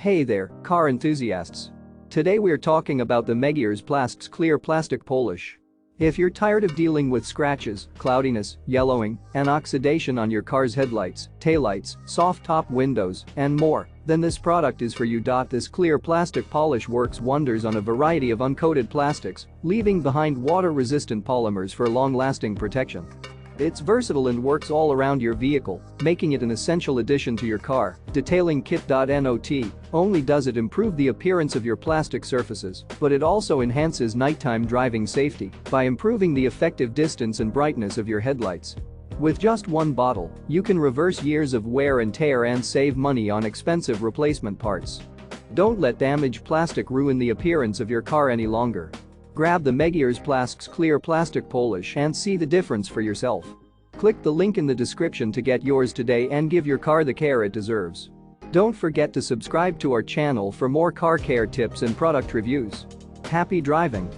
Hey there, car enthusiasts. Today we're talking about the Meguiar's PlastX clear plastic polish. If you're tired of dealing with scratches, cloudiness, yellowing, and oxidation on your car's headlights, taillights, soft top windows, and more, then this product is for you. This clear plastic polish works wonders on a variety of uncoated plastics, leaving behind water-resistant polymers for long-lasting protection. It's versatile and works all around your vehicle, making it an essential addition to your car. Detailing kit. Not only does it improve the appearance of your plastic surfaces, but it also enhances nighttime driving safety by improving the effective distance and brightness of your headlights. With just one bottle, you can reverse years of wear and tear and save money on expensive replacement parts. Don't let damaged plastic ruin the appearance of your car any longer. Grab the Meguiar's PlastX clear plastic polish and see the difference for yourself. Click the link in the description to get yours today and give your car the care it deserves. Don't forget to subscribe to our channel for more car care tips and product reviews. Happy driving!